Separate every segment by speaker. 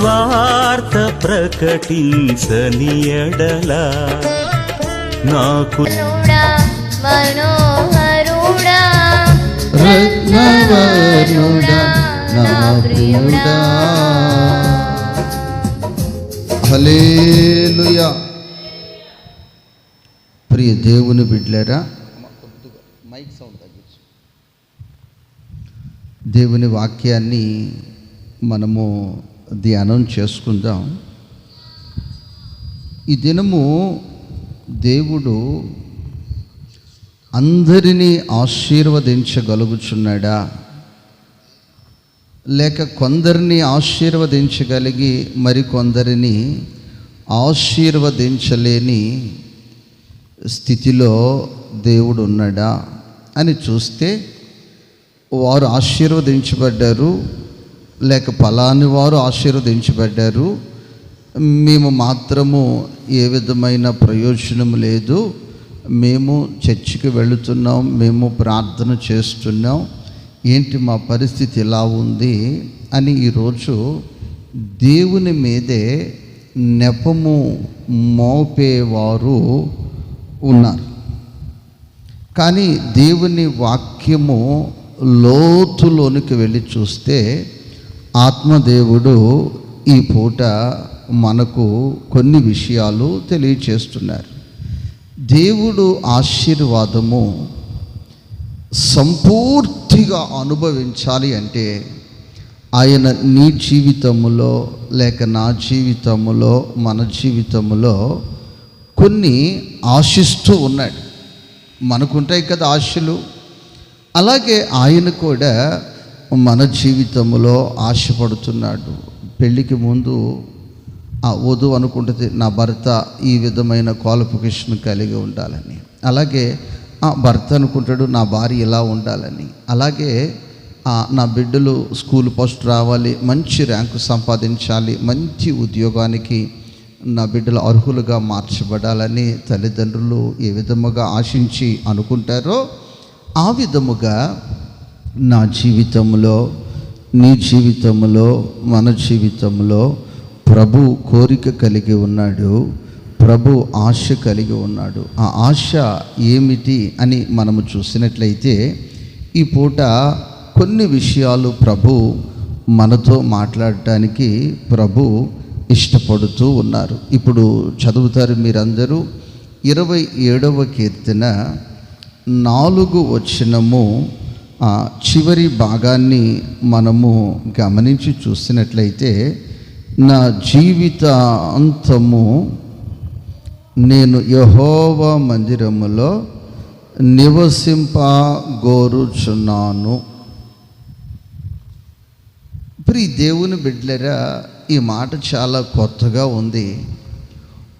Speaker 1: సువార్త ప్రకటించని ఎడల నాకు
Speaker 2: మనోహరుడా రత్నవరుడా నా ప్రియుడా.
Speaker 3: హల్లెలూయా. ప్రియ దేవుని బిడ్డలారా, మైక్ సౌండ్ తగ్గించు. దేవుని వాక్యాన్ని మనము ధ్యానం చేసుకుందాం. ఈ దినము దేవుడు అందరినీ ఆశీర్వదించగలుగుచున్నాడా, లేక కొందరిని ఆశీర్వదించగలిగి మరికొందరిని ఆశీర్వదించలేని స్థితిలో దేవుడు ఉన్నాడా అని చూస్తే, వారు ఆశీర్వదించబడ్డారు, లేక ఫలాని వారు ఆశీర్వదించబడ్డారు, మేము మాత్రము ఏ విధమైన ప్రయోజనం లేదు, మేము చర్చికి వెళుతున్నాం, మేము ప్రార్థన చేస్తున్నాం, ఏంటి మా పరిస్థితి ఇలా ఉంది అని ఈరోజు దేవుని మీదే నెపము మోపేవారు ఉన్నారు. కానీ దేవుని వాక్యము లోతులోనికి వెళ్ళి చూస్తే ఆత్మదేవుడు ఈ పూట మనకు కొన్ని విషయాలు తెలియచేస్తున్నారు. దేవుడు ఆశీర్వాదము సంపూర్తిగా అనుభవించాలి అంటే ఆయన నీ జీవితములో లేక నా జీవితములో మన జీవితములో కొన్ని ఆశిస్తూ ఉన్నాడు. మనకుంటాయి కదా ఆశలు, అలాగే ఆయన కూడా మన జీవితంలో ఆశపడుతున్నాడు. పెళ్ళికి ముందు వధువు అనుకుంటుంది నా భర్త ఈ విధమైన క్వాలిఫికేషన్ కలిగి ఉండాలని, అలాగే భర్త అనుకుంటాడు నా భార్య ఇలా ఉండాలని, అలాగే నా బిడ్డలు స్కూల్ ఫస్ట్ రావాలి, మంచి ర్యాంకు సంపాదించాలి, మంచి ఉద్యోగానికి నా బిడ్డలు అర్హులుగా మార్చబడాలని తల్లిదండ్రులు ఏ విధముగా ఆశించి అనుకుంటారో ఆ విధముగా నా జీవితంలో, నీ జీవితంలో, మన జీవితంలో ప్రభు కోరిక కలిగి ఉన్నాడు, ప్రభు ఆశ కలిగి ఉన్నాడు. ఆ ఆశ ఏమిటి అని మనము చూసినట్లయితే ఈ పూట కొన్ని విషయాలు ప్రభు మనతో మాట్లాడటానికి ప్రభు ఇష్టపడుతూ ఉన్నారు. ఇప్పుడు చదువుతారు మీరందరూ 27వ కీర్తన 4 వచనము చివరి భాగాన్ని మనము గమనించి చూసినట్లయితే, నా జీవితాంతము నేను యెహోవా మందిరములో నివసింపగోరుచున్నాను. ప్రియ దేవుని బిడ్డలారా, ఈ మాట చాలా కొత్తగా ఉంది.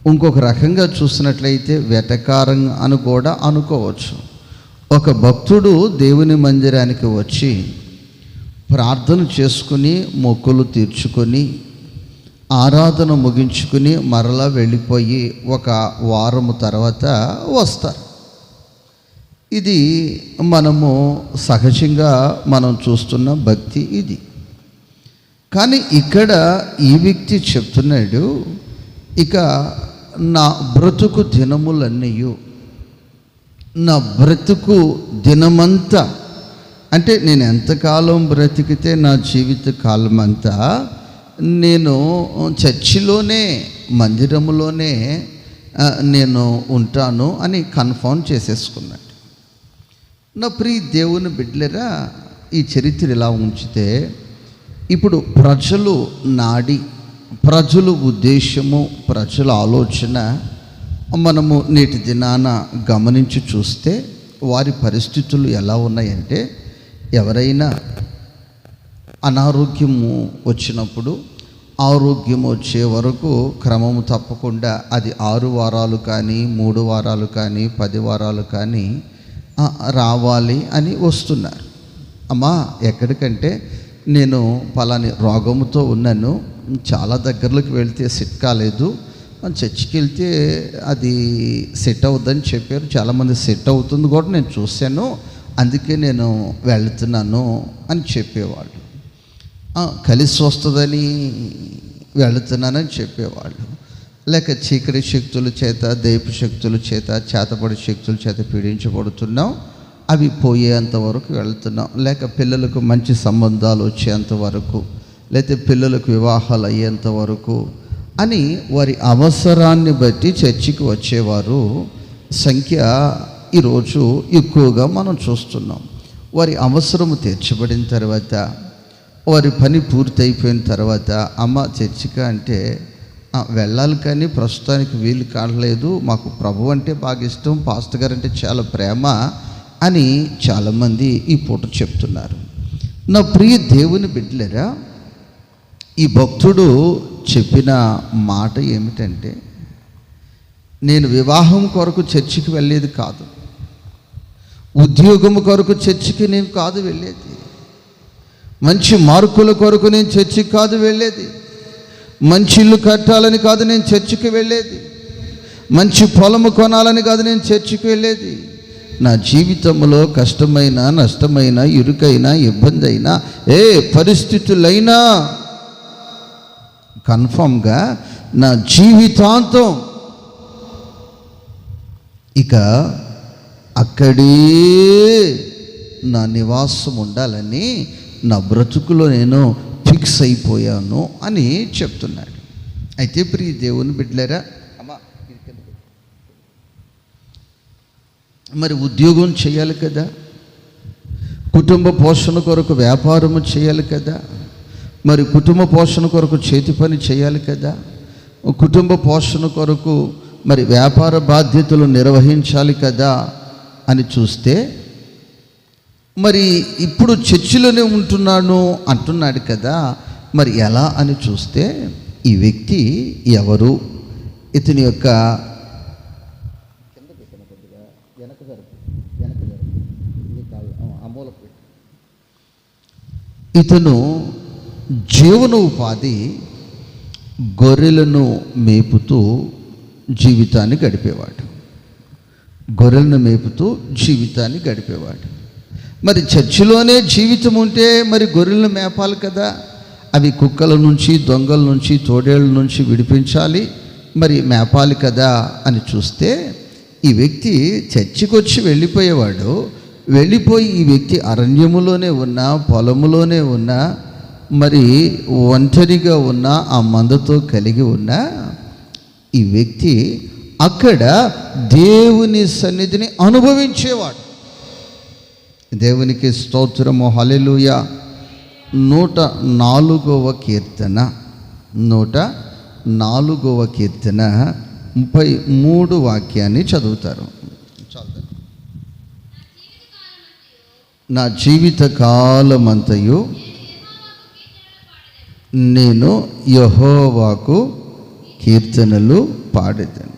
Speaker 3: ఇంకొక రకంగా చూసినట్లయితే వెటకారం అని కూడా అనుకోవచ్చు. ఒక భక్తుడు దేవుని మందిరానికి వచ్చి ప్రార్థన చేసుకుని మొక్కులు తీర్చుకొని ఆరాధన ముగించుకుని మరలా వెళ్ళిపోయి ఒక వారము తర్వాత వస్తారు. ఇది మనము సహజంగా మనం చూస్తున్న భక్తి ఇది. కానీ ఇక్కడ ఈ వ్యక్తి చెప్తున్నాడు, ఇక నా బ్రతుకు దినములన్నీ, నా బ్రతుకు దినమంతా అంటే నేను ఎంతకాలం బ్రతికితే నా జీవిత కాలం అంతా నేను చర్చిలోనే మందిరములోనే నేను ఉంటాను అని కన్ఫర్మ్ చేసేసుకున్నాడు. నా ప్రియ దేవుని బిడ్డలరా, ఈ చరిత్ర ఇలా ఉంచితే ఇప్పుడు ప్రజలు నాడి, ప్రజల ఉద్దేశము, ప్రజల ఆలోచన మనము నేటి దినాన గమనించి చూస్తే వారి పరిస్థితులు ఎలా ఉన్నాయంటే, ఎవరైనా అనారోగ్యము వచ్చినప్పుడు ఆరోగ్యం వచ్చే వరకు క్రమము తప్పకుండా అది 6 వారాలు కానీ 3 వారాలు కానీ 10 వారాలు కానీ రావాలి అని వస్తున్నారు. అమ్మా ఎక్కడికంటే నేను పలాని రోగముతో ఉన్నాను, చాలా దగ్గరలోకి వెళ్తే సెట్ కాలేదు, చర్చికి వెళ్తే అది సెట్ అవుద్దని చెప్పారు, చాలామంది సెట్ అవుతుంది కూడా నేను చూశాను, అందుకే నేను వెళ్తున్నాను అని చెప్పేవాళ్ళు. కలిసి వస్తుందని వెళుతున్నానని చెప్పేవాళ్ళు, లేక చీకటి శక్తుల చేత, దైపు శక్తుల చేత, చేతపడి శక్తుల చేత పీడించబడుతున్నాం, అవి పోయేంత వరకు వెళుతున్నాం, లేక పిల్లలకు మంచి సంబంధాలు వచ్చేంత వరకు, లేకపోతే పిల్లలకు వివాహాలు అయ్యేంత వరకు అని వారి అవసరాన్ని బట్టి చర్చికి వచ్చేవారు సంఖ్య ఈరోజు ఎక్కువగా మనం చూస్తున్నాం. వారి అవసరము తీర్చబడిన తర్వాత, వారి పని పూర్తయిపోయిన తర్వాత, అమ్మ చర్చిక అంటే వెళ్ళాలి కానీ ప్రస్తుతానికి వీలు కావట్లేదు, మాకు ప్రభు అంటే బాగా ఇష్టం, పాస్టర్ గారు అంటే చాలా ప్రేమ అని చాలామంది ఈ పూట చెప్తున్నారు. నా ప్రియ దేవుని బిడ్డలారా, ఈ భక్తుడు చెప్పిన మాట ఏమిటంటే, నేను వివాహం కొరకు చర్చికి వెళ్ళేది కాదు, ఉద్యోగం కొరకు చర్చికి నేను కాదు వెళ్ళేది, మంచి మార్కుల కొరకు నేను చర్చికి కాదు వెళ్ళేది, మంచి ఇల్లు కట్టాలని కాదు నేను చర్చికి వెళ్ళేది, మంచి పొలము కొనాలని కాదు నేను చర్చికి వెళ్ళేది. నా జీవితంలో కష్టమైన, నష్టమైన, ఇరుకైన, ఇబ్బంది అయినా, ఏ పరిస్థితులైనా కన్ఫామ్గా నా జీవితాంతం ఇక అక్కడే నా నివాసం ఉండాలని నా బ్రతుకులో నేను ఫిక్స్ అయిపోయాను అని చెప్తున్నాడు. అయితే ప్రియ దేవుని బిడ్డలారా, మరి ఉద్యోగం చేయాలి కదా, కుటుంబ పోషణ కొరకు వ్యాపారము చేయాలి కదా, మరి కుటుంబ పోషణ కొరకు చేతి పని చేయాలి కదా, కుటుంబ పోషణ కొరకు మరి వ్యాపార బాధ్యతలు నిర్వహించాలి కదా అని చూస్తే, మరి ఇప్పుడు చర్చిలోనే ఉంటున్నాను అంటున్నాడు కదా, మరి ఎలా అని చూస్తే ఈ వ్యక్తి ఎవరు, ఇతని యొక్క ఇతను జీవనోపాధి గొర్రెలను మేపుతూ జీవితాన్ని గడిపేవాడు, గొర్రెలను మేపుతూ జీవితాన్ని గడిపేవాడు. మరి చర్చిలోనే జీవితం ఉంటే మరి గొర్రెలను మేపాలి కదా, అవి కుక్కల నుంచి, దొంగల నుంచి, తోడేళ్ళ నుంచి విడిపించాలి, మరి మేపాలి కదా అని చూస్తే ఈ వ్యక్తి చర్చికి వచ్చి వెళ్ళిపోయేవాడు. వెళ్ళిపోయి ఈ వ్యక్తి అరణ్యములోనే ఉన్నా, పొలములోనే ఉన్నా, మరి ఒంటరిగా ఉన్న ఆ మందతో కలిగి ఉన్న ఈ వ్యక్తి అక్కడ దేవుని సన్నిధిని అనుభవించేవాడు. దేవునికి స్తోత్రము, హల్లెలూయా. 104వ కీర్తన 104వ కీర్తన 33 వాక్యాన్ని చదువుతారు. నా జీవిత కాలమంతయు నేను యెహోవాకు కీర్తనలు పాడేదను.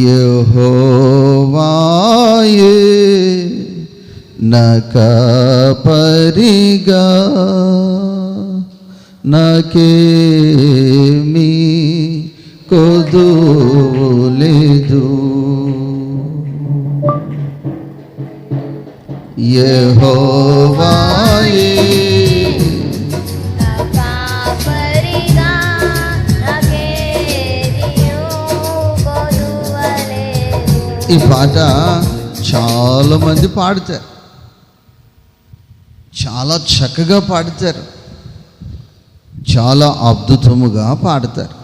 Speaker 3: యెహోవాయే నా కాపరిగా, నాకేమీ కొదువలేదు. యెహోవాయే ఈ పాట చాలామంది పాడతారు, చాలా చక్కగా పాడతారు, చాలా అద్భుతముగా పాడతారు.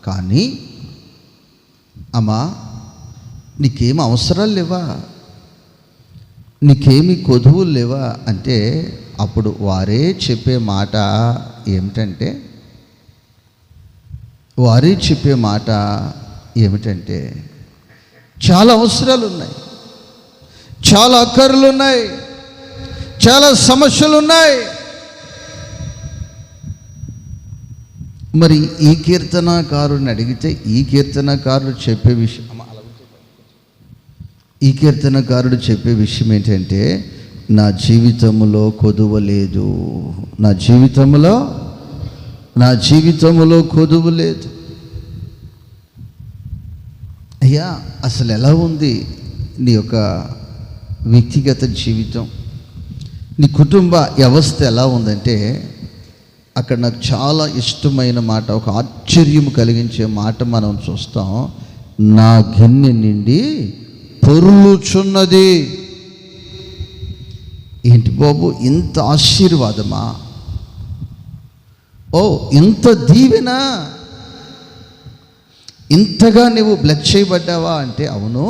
Speaker 3: కానీ అమ్మా, నీకేం అవసరాలు లేవా, నీకేమి కొదువులు లేవా అంటే అప్పుడు వారే చెప్పే మాట ఏమిటంటే, చాలా అవసరాలు ఉన్నాయి, చాలా అక్కర్లు ఉన్నాయి, చాలా సమస్యలు ఉన్నాయి. మరి ఈ కీర్తనాకారుని అడిగితే ఈ కీర్తనాకారుడు చెప్పే విషయం ఏంటంటే, నా జీవితంలో కొదువ లేదు, నా జీవితంలో కొదువ లేదు. అయ్యా, అసలు ఎలా ఉంది నీ యొక్క వ్యక్తిగత జీవితం, నీ కుటుంబ వ్యవస్థ ఎలా ఉందంటే, అక్కడ నాకు చాలా ఇష్టమైన మాట, ఒక ఆశ్చర్యం కలిగించే మాట మనం చూస్తాం. నా గిన్నె నిండి పొర్లుచున్నది. ఏంటి బాబు, ఇంత ఆశీర్వాదమా? ఓ, ఇంత దీవెనా? ఇంతగా నువ్వు బ్లెస్ చేయబడ్డావా అంటే, అవును,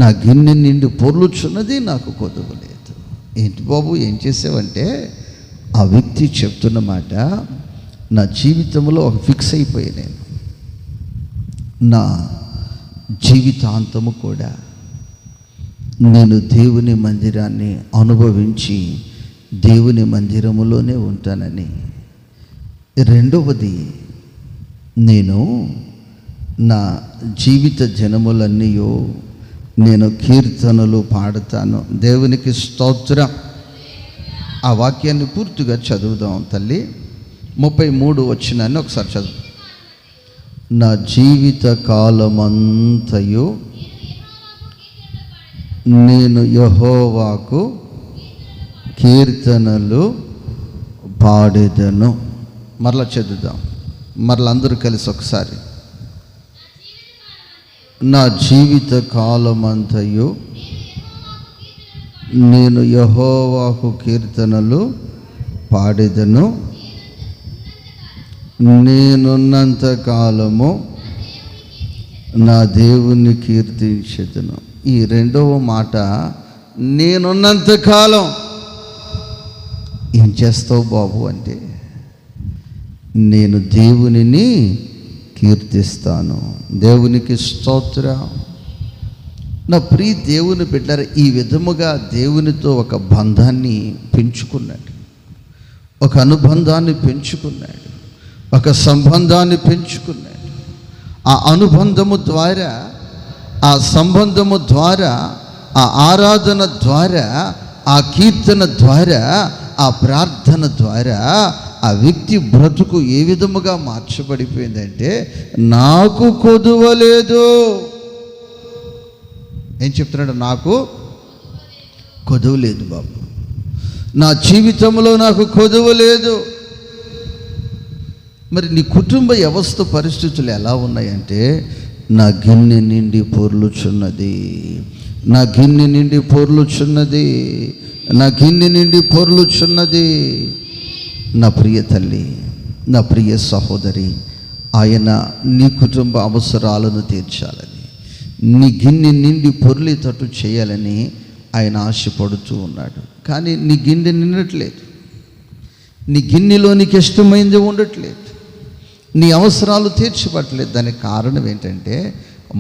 Speaker 3: నా గిన్నె నిండి పొర్లుచున్నది, నాకు కొదువు లేదు. ఏంటి బాబు, ఏం చేసావంటే, ఆ వ్యక్తి చెప్తున్న మాట, నా జీవితంలో ఒక ఫిక్స్ అయిపోయి నా జీవితాంతము కూడా నేను దేవుని మందిరాన్ని అనుభవించి దేవుని మందిరములోనే ఉంటానని. రెండవది, నేను నా జీవిత జనములన్నీ నేను కీర్తనలు పాడుతాను. దేవునికి స్తోత్రం. ఆ వాక్యాన్ని పూర్తిగా చదువుదాం తల్లి. 33 వచనాన్ని ఒకసారి చదువు. నా జీవిత కాలమంతయు నేను యెహోవాకు కీర్తనలు పాడెదను. మరలా చదువుదాం, మరలా అందరూ కలిసి ఒకసారి. నా జీవిత కాలమంతయు నేను యెహోవాకు కీర్తనలు పాడెదను, నేనున్నంత కాలము నా దేవుని కీర్తించెదను. ఈ రెండవ మాట, నేనున్నంత కాలం ఏం చేస్తావు బాబు అంటే, నేను దేవునిని కీర్తిస్తాను. దేవునికి స్తోత్రం. నా ప్రియ దేవుని బిడ్డలారా, ఈ విధముగా దేవునితో ఒక బంధాన్ని పెంచుకున్నాడు, ఒక అనుబంధాన్ని పెంచుకున్నాడు, ఒక సంబంధాన్ని పెంచుకున్నాడు. ఆ అనుబంధము ద్వారా, ఆ సంబంధము ద్వారా, ఆ ఆరాధన ద్వారా, ఆ కీర్తన ద్వారా, ఆ ప్రార్థన ద్వారా ఆ వ్యక్తి బ్రతుకు ఏ విధముగా మార్చబడిపోయిందంటే, నాకు కొదువలేదు. ఏం చెప్తున్నాడు? నాకు కొదువు లేదు బాబు, నా జీవితంలో నాకు కొదువు లేదు. మరి నీ కుటుంబ వ్యవస్థ పరిస్థితులు ఎలా ఉన్నాయంటే, నా గిన్నె నిండి పొర్లుచున్నది, నా గిన్నె నిండి పొర్లుచున్నది, నా గిన్నె నిండి పొర్లుచున్నది. నా ప్రియ తల్లి, నా ప్రియ సహోదరి, ఆయన నీ కుటుంబ అవసరాలను తీర్చాలని, నీ గిన్నె నిండి పొర్లేటట్టు చేయాలని ఆయన ఆశపడుతూ ఉన్నాడు. కానీ నీ గిన్నె నిండట్లేదు, నీ గిన్నెలో నీకు ఇష్టమైంది ఉండట్లేదు, నీ అవసరాలు తీర్చబట్టలేదు. దానికి కారణం ఏంటంటే,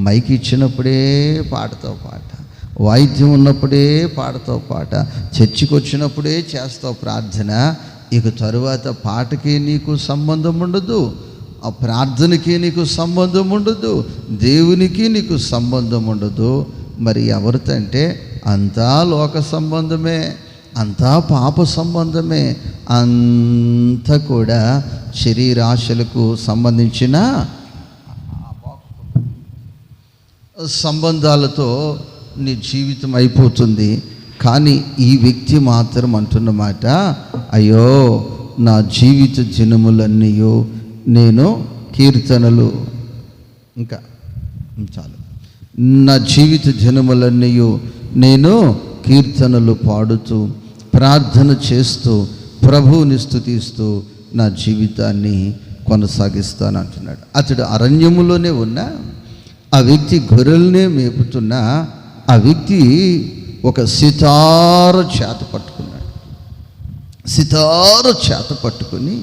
Speaker 3: మైక్ ఇచ్చినప్పుడే పాడతావు పాట, వాయిద్యం ఉన్నప్పుడే పాడతావు పాట, చర్చికి వచ్చినప్పుడే చేస్తావు ప్రార్థన. ఇక తరువాత పాటకి నీకు సంబంధం ఉండదు, ఆ ప్రార్థనకి నీకు సంబంధం ఉండదు, దేవునికి నీకు సంబంధం ఉండదు. మరి ఎవరితో అంటే, అంతా లోక సంబంధమే, అంతా పాప సంబంధమే, అంతా కూడా శరీరాశలకు సంబంధించిన సంబంధాలతో నీ జీవితం అయిపోతుంది. కానీ ఈ వ్యక్తి మాత్రం అంటున్నమాట, అయ్యో నా జీవిత జనములన్నీ నేను కీర్తనలు, ఇంకా చాలు, నా జీవిత జనములన్నీ నేను కీర్తనలు పాడుతూ ప్రార్థన చేస్తూ ప్రభువుని స్తుతిస్తూ నా జీవితాన్ని కొనసాగిస్తాను అంటున్నాడు. అతడు అరణ్యములోనే ఉన్న ఆ వ్యక్తి గొర్రెలనే మేపుతున్న ఆ వ్యక్తి ఒక సితార చేత పట్టుకున్నాడు. సితార చేత పట్టుకుని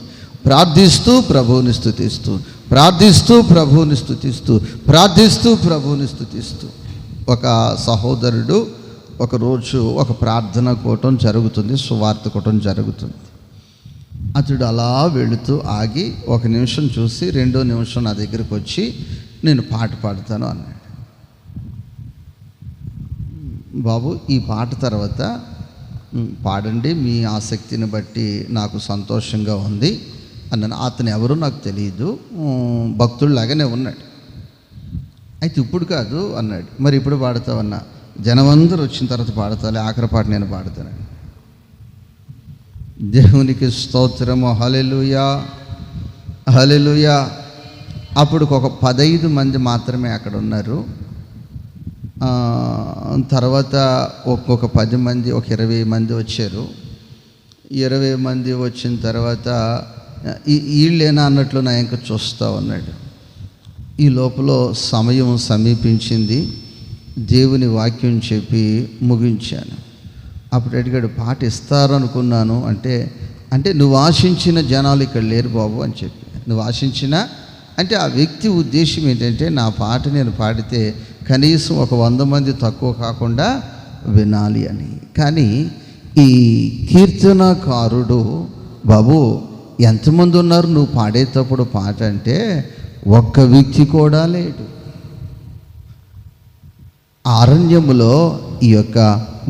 Speaker 3: ప్రార్థిస్తూ ప్రభువుని స్తుతిస్తూ, ప్రార్థిస్తూ ప్రభువుని స్తుతిస్తూ, ప్రార్థిస్తూ ప్రభువుని స్తుతిస్తూ. ఒక సహోదరుడు ఒకరోజు ఒక ప్రార్థన కూటం జరుగుతుంది, సువార్త కూటం జరుగుతుంది. అతడు అలా వెళుతూ ఆగి 1 నిమిషం చూసి 2వ నిమిషం నా దగ్గరికి వచ్చి, నేను పాట పాడతాను అన్నాడు. బాబు, ఈ పాట తర్వాత పాడండి, మీ ఆసక్తిని బట్టి నాకు సంతోషంగా ఉంది అన్నాను. అతను ఎవరో నాకు తెలియదు, భక్తుడిలాగానే ఉన్నాడు. అయితే ఇప్పుడు కాదు అన్నాడు. మరి ఇప్పుడు పాడతావన్నా? జనమందరూ వచ్చిన తర్వాత పాడతాలే, ఆఖరి పాట నేను పాడతానండి. దేవునికి స్తోత్రము. హల్లెలూయా, హల్లెలూయా. అప్పుడు ఒక 15 మంది మాత్రమే అక్కడ ఉన్నారు. తర్వాత ఒక్కొక్క 10 మంది, ఒక 20 మంది వచ్చారు. 20 మంది వచ్చిన తర్వాత వీళ్ళేనా అన్నట్లు నా ఇంకా చూస్తూ ఉన్నాడు. ఈ లోపల సమయం సమీపించింది. దేవుని వాక్యం చెప్పి ముగించాను. అప్పుడు అడిగాడు, పాట ఇస్తారనుకున్నాను అంటే నువ్వు ఆశించిన జనాలు ఇక్కడ లేరు బాబు అని చెప్పి. నువ్వు ఆశించిన అంటే ఆ వ్యక్తి ఉద్దేశం ఏంటంటే, నా పాట నేను పాడితే కనీసం ఒక 100 మంది తక్కువ కాకుండా వినాలి అని. కానీ ఈ కీర్తనకారుడు, బాబు ఎంతమంది ఉన్నారు నువ్వు పాడేటప్పుడు పాట అంటే, ఒక్క వ్యక్తి కూడా లేడు. అరణ్యములో ఈ యొక్క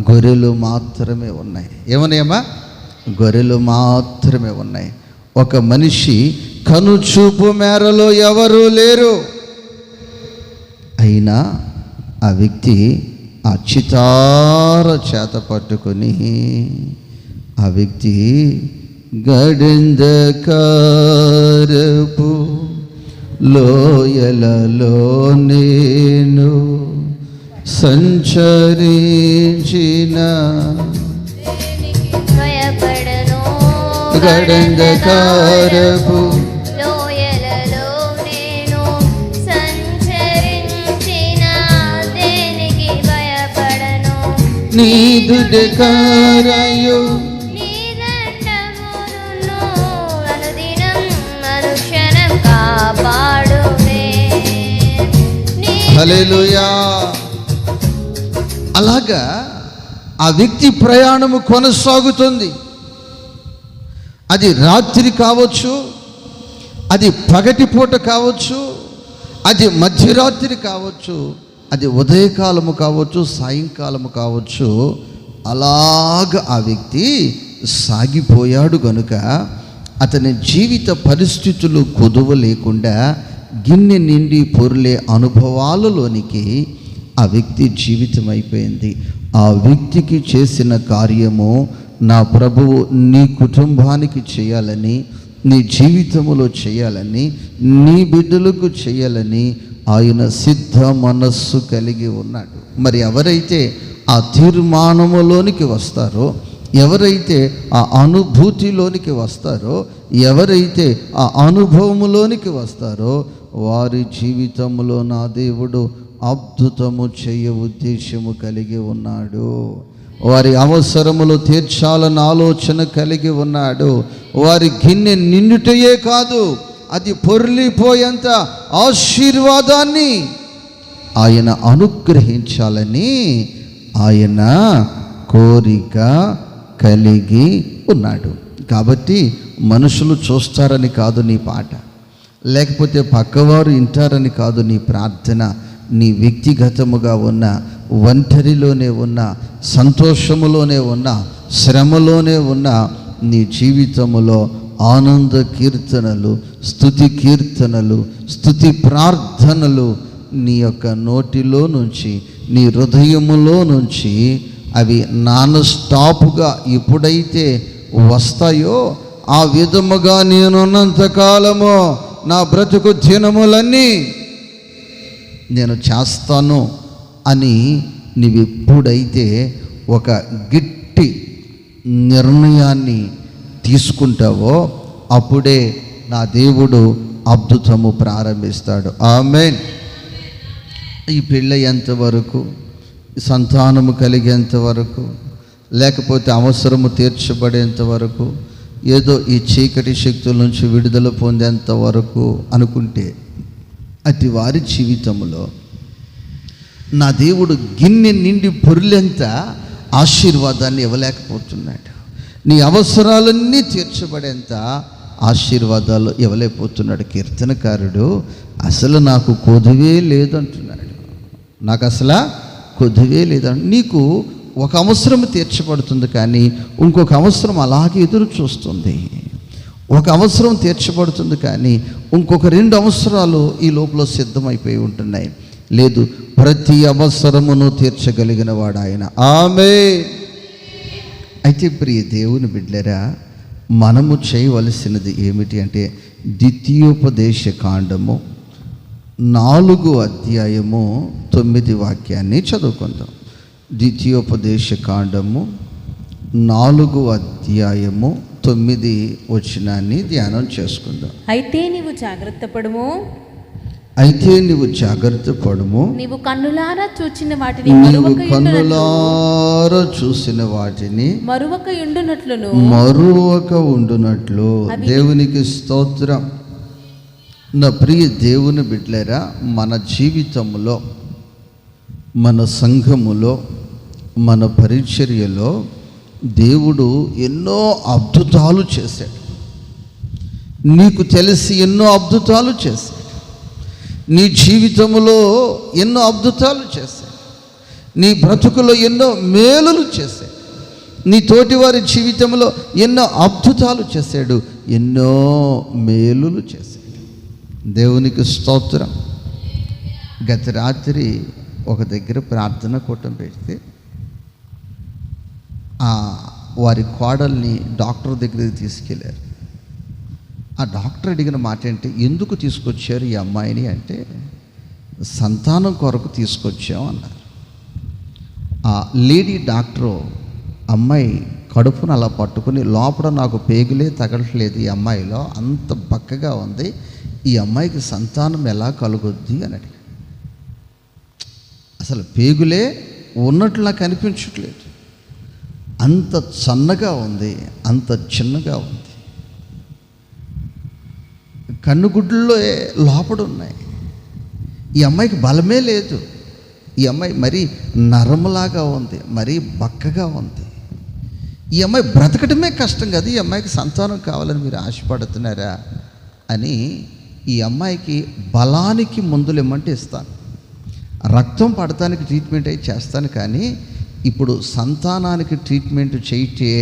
Speaker 3: గొర్రెలు మాత్రమే ఉన్నాయి. ఏమన్నాయమ్మా? గొర్రెలు మాత్రమే ఉన్నాయి. ఒక మనిషి కనుచూపు మేరలో ఎవరూ లేరు. అయినా ఆ వ్యక్తి ఆ చితార చేత పట్టుకొని ఆ వ్యక్తి గడిందకారపు లోయలలో నేను సంచరించిన గడంధకారపు
Speaker 2: లోయలలో నేను సంచరించిన దేనికి భయపడను.
Speaker 3: నీదుడకారయు
Speaker 2: నీ దండమును అనుదినం అనుక్షణం కాపాడునే.
Speaker 3: హల్లెలూయా. అలాగా ఆ వ్యక్తి ప్రయాణము కొనసాగుతుంది. అది రాత్రి కావచ్చు, అది పగటిపూట కావచ్చు, అది మధ్యరాత్రి కావచ్చు, అది ఉదయకాలము కావచ్చు, సాయంకాలము కావచ్చు. అలాగ ఆ వ్యక్తి సాగిపోయాడు గనుక అతని జీవిత పరిస్థితులు కుదువ లేకుండా గిన్నె నిండి పొర్లే అనుభవాలలోనికి ఆ వ్యక్తి జీవితం అయిపోయింది. ఆ వ్యక్తికి చేసిన కార్యము నా ప్రభువు నీ కుటుంబానికి చేయాలని, నీ జీవితములో చేయాలని, నీ బిడ్డలకు చేయాలని ఆయన సిద్ధ మనస్సు కలిగి ఉన్నాడు. మరి ఎవరైతే ఆ తీర్మానములోనికి వస్తారో, ఎవరైతే ఆ అనుభూతిలోనికి వస్తారో, ఎవరైతే ఆ అనుభవములోనికి వస్తారో, వారి జీవితంలో నా దేవుడు అద్భుతము చేయ ఉద్దేశము కలిగి ఉన్నాడు. వారి అవసరములు తీర్చాలన్న ఆలోచన కలిగి ఉన్నాడు. వారి గిన్నె నిండుటయే కాదు, అది పొర్లిపోయేంత ఆశీర్వాదాన్ని ఆయన అనుగ్రహించాలని ఆయన కోరిక కలిగి ఉన్నాడు. కాబట్టి మనుషులు చూస్తారని కాదు నీ పాట, లేకపోతే పక్కవారు వింటారని కాదు నీ ప్రార్థన. నీ వ్యక్తిగతముగా ఉన్న, ఒంటరిలోనే ఉన్న, సంతోషములోనే ఉన్న, శ్రమలోనే ఉన్న నీ జీవితములో ఆనంద కీర్తనలు, స్తుతి కీర్తనలు, స్తుతి ప్రార్థనలు నీ యొక్క నోటిలో నుంచి, నీ హృదయములో నుంచి అవి నాన్ స్టాప్గా ఎప్పుడైతే వస్తాయో, ఆ విధముగా నేనున్నంతకాలము నా బ్రతుకు దినములన్నీ నేను చేస్తాను అని నీవెప్పుడైతే ఒక గట్టి నిర్ణయాన్ని తీసుకుంటావో, అప్పుడే నా దేవుడు అద్భుతము ప్రారంభిస్తాడు. ఆమేన్. ఈ పెళ్ళయ్యేంత వరకు, సంతానము కలిగేంత వరకు, లేకపోతే అవసరము తీర్చబడేంత వరకు, ఏదో ఈ చీకటి శక్తుల నుంచి విడుదల పొందేంత వరకు అనుకుంటే, అటు వారి జీవితంలో నా దేవుడు గిన్నె నిండి పొర్లెంత ఆశీర్వాదాన్ని ఇవ్వలేకపోతున్నాడు. నీ అవసరాలన్నీ తీర్చబడేంత ఆశీర్వాదాలు ఇవ్వలేకపోతున్నాడు. కీర్తనకారుడు అసలు నాకు కొదువే లేదంటున్నాడు. నాకు అసలు కొదువే లేదంట. నీకు ఒక అవసరం తీర్చబడుతుంది, కానీ ఇంకొక అవసరం అలాగే ఎదురు చూస్తుంది. ఒక అవసరం తీర్చబడుతుంది, కానీ ఇంకొక 2 అవసరాలు ఈ లోపల సిద్ధమైపోయి ఉంటున్నాయి. లేదు, ప్రతి అవసరమును తీర్చగలిగిన వాడు ఆయన. ఆమేన్. అయితే ప్రియ దేవుని బిడ్డలారా, మనము చేయవలసినది ఏమిటి అంటే ద్వితీయోపదేశ కాండము 4 అధ్యాయము 9 వాక్యాన్ని చదువుకుందాం. ద్వితీయోపదేశ కాండము 4 అధ్యాయము 9 వచనాన్ని ధ్యానం చేసుకుందాం.
Speaker 4: అయితే నీవు జాగ్రత్త పడుము, నీవు కన్నులారా చూచిన వాటిని
Speaker 3: మరువక ఉండునట్లు. దేవునికి స్తోత్రం. నా ప్రియ దేవుని బిడ్డలారా, మన జీవితంలో, మన సంఘములో, మన పరిచర్యలో దేవుడు ఎన్నో అద్భుతాలు చేశాడు. నీకు తెలిసి ఎన్నో అద్భుతాలు చేశాడు. నీ జీవితంలో ఎన్నో అద్భుతాలు చేశాడు. నీ బ్రతుకులో ఎన్నో మేలులు చేశాడు. నీ తోటివారి జీవితంలో ఎన్నో అద్భుతాలు చేశాడు, ఎన్నో మేలులు చేశాడు. దేవునికి స్తోత్రం. గత రాత్రి ఒక దగ్గర ప్రార్థన కూటం పెడితే వారి కోడల్ని డాక్టర్ దగ్గరికి తీసుకెళ్ళారు. ఆ డాక్టర్ అడిగిన మాట ఏంటి, ఎందుకు తీసుకొచ్చారు ఈ అమ్మాయిని అంటే, సంతానం కొరకు తీసుకొచ్చాం అన్నారు. ఆ లేడీ డాక్టరు అమ్మాయి కడుపును అలా పట్టుకుని, లోపల నాకు పేగులే తగలట్లేదు ఈ అమ్మాయిలో, అంత బక్కగా ఉంది, ఈ అమ్మాయికి సంతానం ఎలా కలుగుద్ది అని అడిగాడు. అసలు పేగులే ఉన్నట్లు నాకు అనిపించట్లేదు, అంత సన్నగా ఉంది, అంత చిన్నగా ఉంది, కన్నుగుడ్లలో లోపల ఉన్నాయి, ఈ అమ్మాయికి బలమే లేదు, ఈ అమ్మాయి మరీ నరములాగా ఉంది, మరీ బక్కగా ఉంది, ఈ అమ్మాయి బ్రతకటమే కష్టం కదా, ఈ అమ్మాయికి సంతానం కావాలని మీరు ఆశపడుతున్నారా అని ఈ అమ్మాయికి బలానికి మందులు ఇమ్మంటే ఇస్తాను, రక్తం పడటానికి ట్రీట్మెంట్ అయి చేస్తాను, కానీ ఇప్పుడు సంతానానికి ట్రీట్మెంట్ చేయటే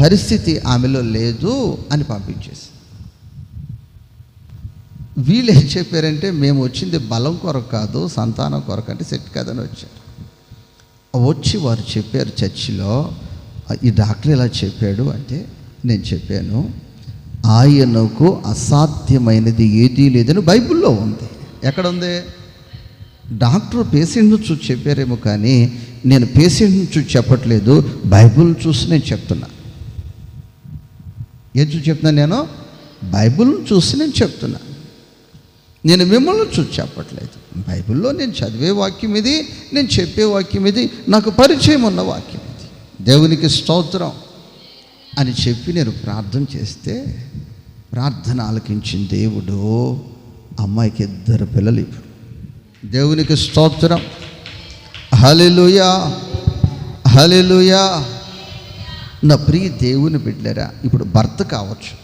Speaker 3: పరిస్థితి ఆమెలో లేదు అని పంపించేసి. వీళ్ళు ఏం చెప్పారంటే, మేము వచ్చింది బలం కొరకు కాదు, సంతానం కొరకు అంటే సెట్ కాదని వచ్చారు. వచ్చి వారు చెప్పారు చర్చిలో, ఈ డాక్టర్ ఇలా చెప్పాడు అంటే నేను చెప్పాను, ఆయనకు అసాధ్యమైనది ఏదీ లేదని బైబిల్లో ఉంది. ఎక్కడ ఉంది? డాక్టర్ పేషెంట్ను చూసి చెప్పారేమో, కానీ నేను పేషెంట్ను చూసి చెప్పట్లేదు, బైబిల్ చూసి నేను చెప్తున్నా. ఏం చూసి చెప్తున్నాను? నేను బైబిల్ని చూసి నేను చెప్తున్నా. నేను మిమ్మల్ని చూసి చెప్పట్లేదు. బైబిల్లో నేను చదివే వాక్యం ఇది, నేను చెప్పే వాక్యం ఇది, నాకు పరిచయం ఉన్న వాక్యం ఇది. దేవునికి స్తోత్రం అని చెప్పి నేను ప్రార్థన చేస్తే, ప్రార్థన ఆలకించిన దేవుడు అమ్మాయికి 2 పిల్లలు. ఇప్పుడు దేవునికి స్తోత్రం. హల్లెలూయా, హల్లెలూయా. నా ప్రియ దేవుని బిడ్డలారా, ఇప్పుడు భర్త కావచ్చు,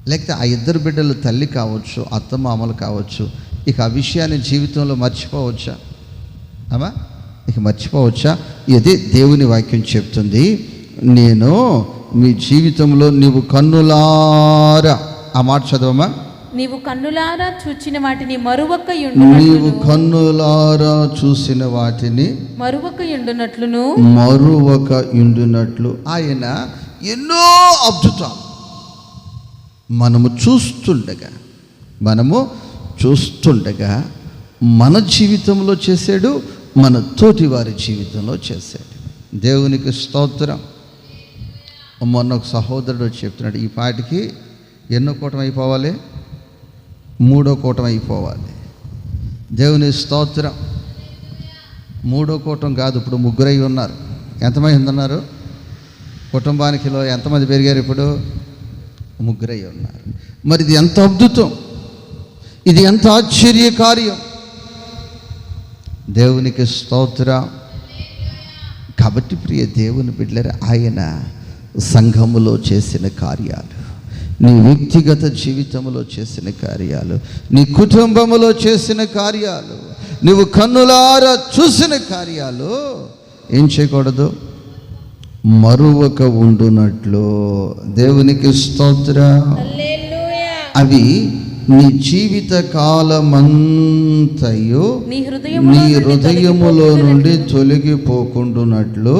Speaker 3: లేకపోతే ఆ 2 బిడ్డలు తల్లి కావచ్చు, అత్తమామలు కావచ్చు, ఇక ఆ విషయాన్ని జీవితంలో మర్చిపోవచ్చా? అమ్మా, ఇక మర్చిపోవచ్చా? ఇదే దేవుని వాక్యం చెప్తుంది. నేను మీ జీవితంలో నీవు కన్నులారా, ఆ మాట చదవమ్మా,
Speaker 4: నీవు కన్నులారా చూచిన వాటిని మరువక
Speaker 3: ఉండునట్లు ఆయన ఎన్నో అద్భుతాలు మనము చూస్తుండగా మన జీవితంలో చేశాడు, మన తోటి వారి జీవితంలో చేశాడు. దేవునికి స్తోత్రం. మొన్న ఒక సహోదరుడు చెప్తున్నాడు, ఈ పాటికి ఎన్నో కూటమి అయిపోవాలి, 3వ కూటమి అయిపోవాలి. దేవుని స్తోత్రం. 3వ కూటం కాదు, ఇప్పుడు 3 ఉన్నారు. ఎంతమంది ఉన్నారు కుటుంబానికి? ఎంతమంది పెరిగారు? ఇప్పుడు 3 ఉన్నారు. మరి ఇది ఎంత అద్భుతం, ఇది ఎంత ఆశ్చర్య కార్యం. దేవునికి స్తోత్రం. కాబట్టి ప్రియ దేవుని బిడ్డలారా, ఆయన సంఘములో చేసిన కార్యాలు, నీ వ్యక్తిగత జీవితంలో చేసిన కార్యాలు, నీ కుటుంబంలో చేసిన కార్యాలు, నువ్వు కన్నులారా చూసిన కార్యాలు ఏం చేయకూడదు? మరువక ఉండునట్లు. దేవునికి స్తోత్రం. అవి నీ జీవిత కాలమంతయు
Speaker 4: నీ
Speaker 3: నీ హృదయములో నుండి తొలగిపోకుండునట్లు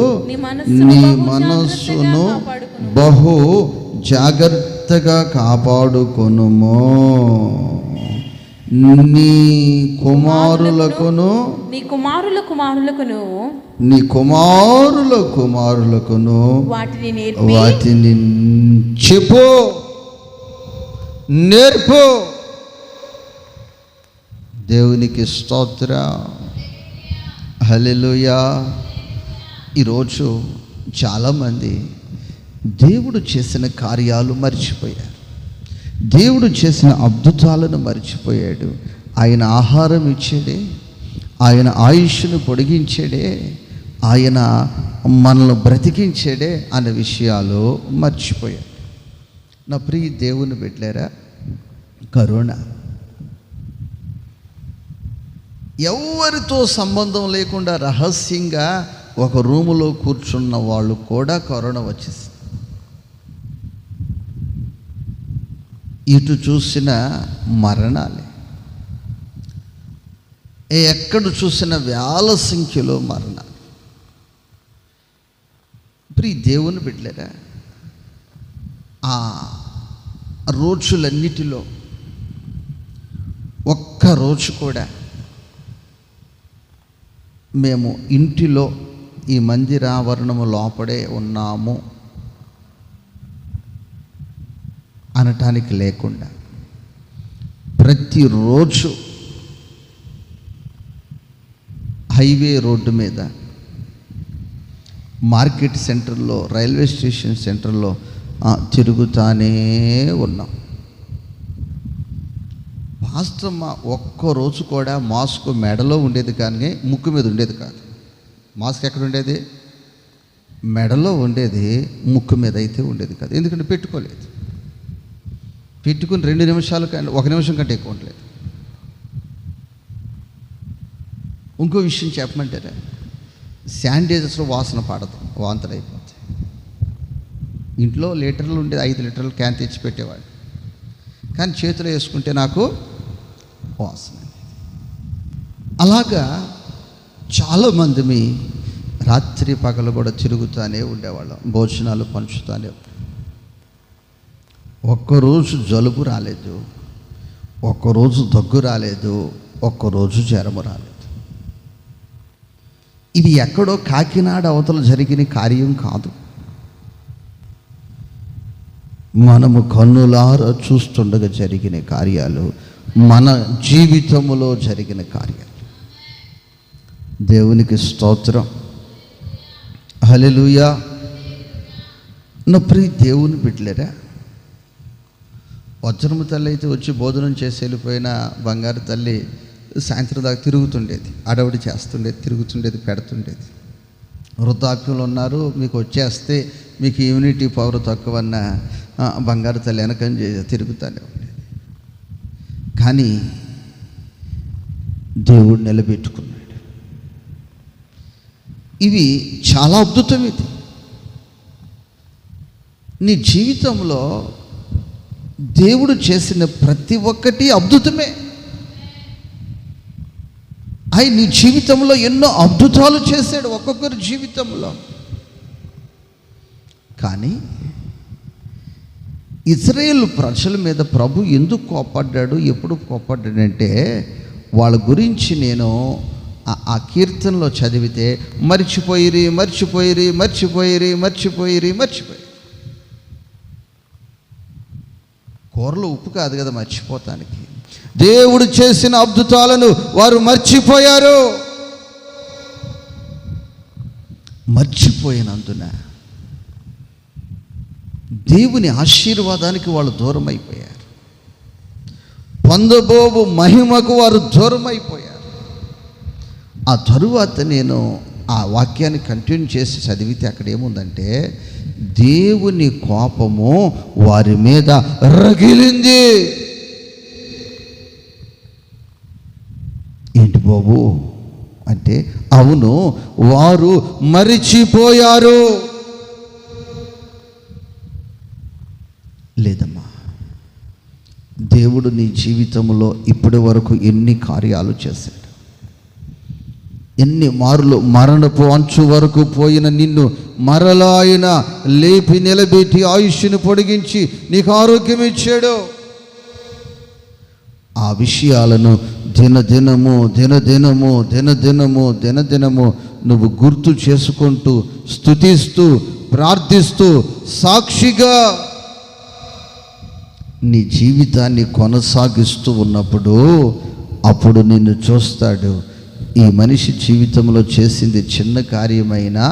Speaker 3: నీ మనస్సును బహు జాగ్రత్తగా కాపాడుకొనుము. నీ కుమారులకును
Speaker 4: నీ కుమారుల కుమారులకును
Speaker 3: నీ కుమారుల కుమారులకును వాటిని చెప్పు, నేర్పు. దేవునికి స్తోత్రం, హల్లెలూయా. ఈరోజు చాలామంది దేవుడు చేసిన కార్యాలు మర్చిపోయారు, దేవుడు చేసిన అద్భుతాలను మర్చిపోయాడు. ఆయన ఆహారం ఇచ్చాడే, ఆయన ఆయుష్ను పొడిగించాడే, ఆయన మనల్ని బ్రతికించాడే అనే విషయాలు మర్చిపోయాడు. నా ప్రియ దేవుని బిడ్డలారా, కరోనా ఎవరితో సంబంధం లేకుండా రహస్యంగా ఒక రూములో కూర్చున్న వాళ్ళు కూడా కరోనా వచ్చేసింది. ఇటు చూసిన మరణాలే, ఎక్కడ చూసిన వేల సంఖ్యలో మరణాలు. ప్రియ దేవుని బిడ్డలారా, ఆ రోజులన్నిటిలో ఒక్క రోజు కూడా మేము ఇంటిలో ఈ మందిరావరణము లోపడే ఉన్నాము అనటానికి లేకుండా ప్రతిరోజు హైవే రోడ్డు మీద, మార్కెట్ సెంటర్లో, రైల్వే స్టేషన్ సెంటర్లో తిరుగుతానే ఉన్నాం. పాస్టర్ ఒక్కరోజు కూడా మాస్క్ మెడలో ఉండేది కానీ ముక్కు మీద ఉండేది కాదు. మాస్క్ ఎక్కడ ఉండేది? మెడలో ఉండేది, ముక్కు మీద అయితే ఉండేది కాదు. ఎందుకంటే పెట్టుకోలేదు. పెట్టుకుని 2 నిమిషాలు కానీ 1 నిమిషం కంటే ఎక్కువ ఉండలేదు. ఇంకో విషయం చెప్పమంటారా, శానిటైజర్స్లో వాసన పడదు, వాంతులు అయిపోతాయి. ఇంట్లో లీటర్లు ఉండేది, 5 లీటర్లు క్యాన్ తెచ్చి పెట్టేవాడు, కానీ చేతిలో వేసుకుంటే నాకు వాసన. అలాగా చాలామంది రాత్రి పగలు కూడా తిరుగుతూనే ఉండేవాళ్ళం, భోజనాలు పంచుతూనే. ఒక్కరోజు జలుబు రాలేదు, ఒక్కరోజు దగ్గు రాలేదు, ఒక్కరోజు జ్వరము రాలేదు. ఇది ఎక్కడో కాకినాడ అవతల జరిగిన కార్యం కాదు, మనము కన్నులారా చూస్తుండగా జరిగిన కార్యాలు, మన జీవితంలో జరిగిన కార్యాలు. దేవునికి స్తోత్రం, హల్లెలూయా. నా ప్రియ దేవుని బిడ్డలారా, వజ్రము తల్లి అయితే వచ్చి భోజనం చేసి వెళ్ళిపోయిన బంగారు తల్లి సాయంత్రం దాకా తిరుగుతుండేది, అడవిడి చేస్తుండేది, తిరుగుతుండేది, పెడుతుండేది. వృద్ధాప్యంలో ఉన్నారు, మీకు వచ్చేస్తే మీకు ఇమ్యూనిటీ పవర్ తక్కువన్న బంగారు తల్లి వెనకని తిరుగుతూనే ఉండేది. కానీ దేవుడు నిలబెట్టుకున్నాడు. ఇవి చాలా అద్భుతం. ఇది నీ జీవితంలో దేవుడు చేసిన ప్రతి ఒక్కటి అద్భుతమే. ఆయన నీ జీవితంలో ఎన్నో అద్భుతాలు చేశాడు ఒక్కొక్కరి జీవితంలో. కానీ ఇశ్రాయేలు ప్రజల మీద ప్రభు ఎందుకు కోపడ్డాడు, ఎప్పుడు కోపడ్డాడంటే, వాళ్ళ గురించి నేను ఆ కీర్తనలో చదివితే మర్చిపోయిరి మర్చిపోయిరి మర్చిపోయిరి మర్చిపోయిరి మర్చిపోయి. కూరలో ఉప్పు కాదు కదా మర్చిపోతానికి. దేవుడు చేసిన అద్భుతాలను వారు మర్చిపోయారు. మర్చిపోయినందున దేవుని ఆశీర్వాదానికి వాళ్ళు దూరం అయిపోయారు, పొందబోవు మహిమకు వారు దూరం అయిపోయారు. ఆ తరువాత నేను ఆ వాక్యాన్ని కంటిన్యూ చేసి చదివితే అక్కడ ఏముందంటే, దేవుని కోపము వారి మీద రగిలింది. ఏంటి బాబు అంటే, అవును, వారు మరిచిపోయారు. లేదమ్మా, దేవుడు నీ జీవితంలో ఇప్పటి వరకు ఎన్ని కార్యాలు చేశాడు, ఎన్ని మార్లు మరణపు అంచు వరకు పోయిన నిన్ను మరలా ఆయన లేపి నిలబెట్టి ఆయుష్ను పొడిగించి నీకు ఆరోగ్యం ఇచ్చాడు. ఆ విషయాలను దినదినము నువ్వు గుర్తు చేసుకుంటూ స్తుతిస్తూ ప్రార్థిస్తూ సాక్షిగా నీ జీవితాన్ని కొనసాగిస్తూ ఉన్నప్పుడు అప్పుడు నిన్ను చూస్తాడు. ఈ మనిషి జీవితంలో చేసింది చిన్న కార్యమైనా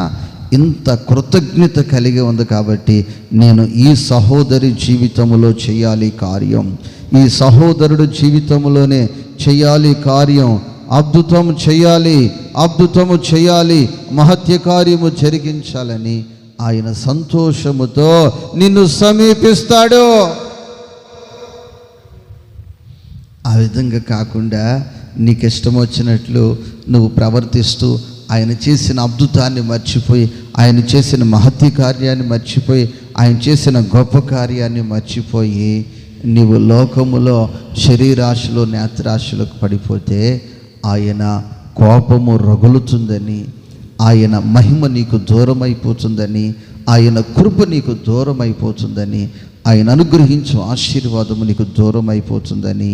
Speaker 3: ఇంత కృతజ్ఞత కలిగి ఉంది కాబట్టి నేను ఈ సహోదరి జీవితంలో చేయాలి కార్యం, ఈ సహోదరుడు జీవితంలోనే చేయాలి కార్యం, అద్భుతము చేయాలి, మహత్య కార్యము జరిగించాలని ఆయన సంతోషముతో నిన్ను సమీపిస్తాడు. ఆ విధంగా కాకుండా నీకు ఇష్టం వచ్చినట్లు నువ్వు ప్రవర్తిస్తూ ఆయన చేసిన అద్భుతాన్ని మర్చిపోయి, ఆయన చేసిన మహత్య కార్యాన్ని మర్చిపోయి, ఆయన చేసిన గొప్ప కార్యాన్ని మర్చిపోయి నీవు లోకములో శరీరాశలో నేత్రాశలకు పడిపోతే ఆయన కోపము రగులుతుందని, ఆయన మహిమ నీకు దూరం అయిపోతుందని, ఆయన కృప నీకు దూరం అయిపోతుందని, ఆయన అనుగ్రహించు ఆశీర్వాదము నీకు దూరం అయిపోతుందని